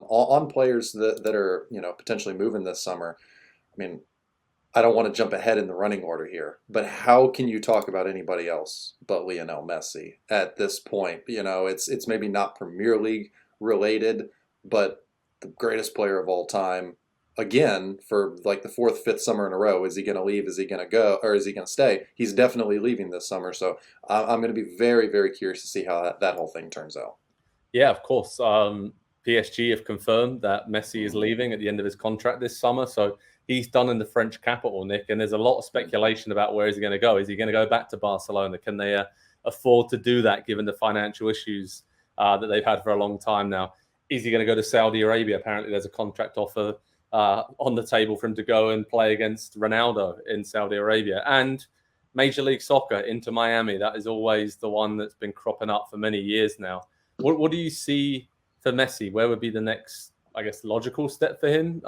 on players that are, potentially moving this summer. I mean, I don't want to jump ahead in the running order here, but how can you talk about anybody else but Lionel Messi at this point? It's maybe not Premier League related, but the greatest player of all time, again, for like the fourth, fifth summer in a row. Is he going to leave? Is he going to go? Or is he going to stay? He's definitely leaving this summer. So I'm going to be very, very curious to see how that whole thing turns out. Yeah, of course. PSG have confirmed that Messi is leaving at the end of his contract this summer. So he's done in the French capital, Nick. And there's a lot of speculation about where is he going to go. Is he going to go back to Barcelona? Can they afford to do that given the financial issues that they've had for a long time now? Is he going to go to Saudi Arabia? Apparently, there's a contract offer on the table for him to go and play against Ronaldo in Saudi Arabia. And Major League Soccer, into Miami. That is always the one that's been cropping up for many years now. What do you see for Messi? Where would be the next, I guess, logical step for him?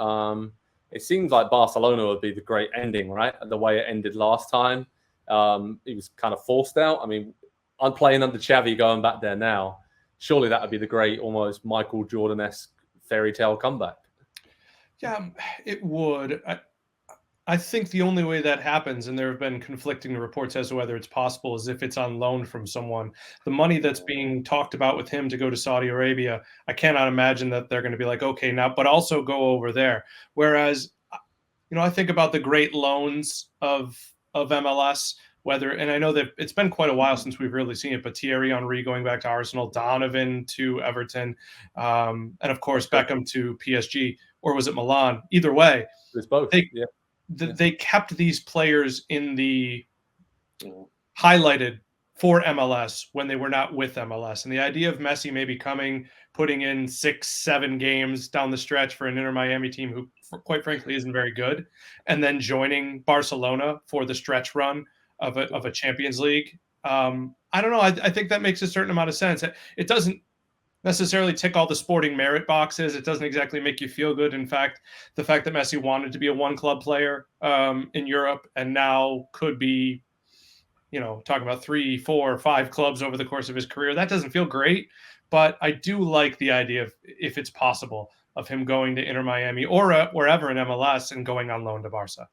It seems like Barcelona would be the great ending, right? The way it ended last time. He was kind of forced out. I mean, I'm playing under Xavi going back there now. Surely that would be the great, almost Michael Jordan-esque fairy tale comeback. Yeah, it would. I think the only way that happens, and there have been conflicting reports as to whether it's possible, is if it's on loan from someone. The money that's being talked about with him to go to Saudi Arabia, I cannot imagine that they're going to be like, okay, now, but also go over there. Whereas, I think about the great loans of MLS, and I know that it's been quite a while since we've really seen it, but Thierry Henry going back to Arsenal, Donovan to Everton, and of course Beckham to PSG, or was it Milan? Either way, it's both. They kept these players in the highlighted for MLS when they were not with MLS. And the idea of Messi maybe coming, putting in 6-7 games down the stretch for an Inter Miami team who, quite frankly, isn't very good, and then joining Barcelona for the stretch run of a Champions League. I don't know. I think that makes a certain amount of sense. It doesn't necessarily tick all the sporting merit boxes. It doesn't exactly make you feel good. In fact, the fact that Messi wanted to be a one-club player in Europe and now could be, talking about 3, 4, 5 clubs over the course of his career, that doesn't feel great. But I do like the idea of, if it's possible, of him going to Inter Miami or wherever in MLS and going on loan to Barca.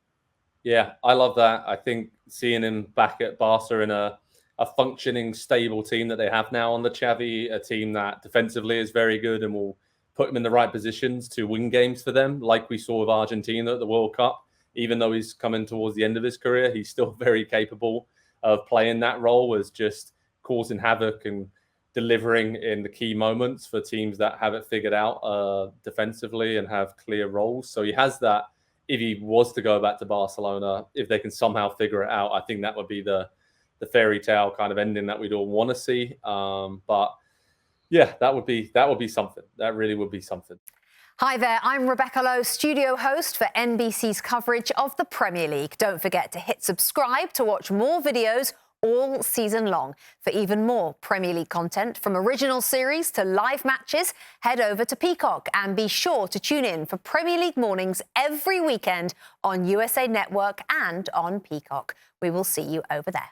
Yeah, I love that. I think seeing him back at Barca in a functioning, stable team that they have now on the Xavi, a team that defensively is very good and will put him in the right positions to win games for them, like we saw with Argentina at the World Cup. Even though he's coming towards the end of his career, he's still very capable of playing that role, as just causing havoc and delivering in the key moments for teams that have it figured out defensively and have clear roles. So he has that. If he was to go back to Barcelona, if they can somehow figure it out, I think that would be the fairy tale kind of ending that we'd all want to see. But yeah, that would be something. That really would be something. Hi there, I'm Rebecca Lowe, studio host for NBC's coverage of the Premier League. Don't forget to hit subscribe to watch more videos all season long. For even more Premier League content, from original series to live matches, head over to Peacock and be sure to tune in for Premier League mornings every weekend on USA Network and on Peacock. We will see you over there.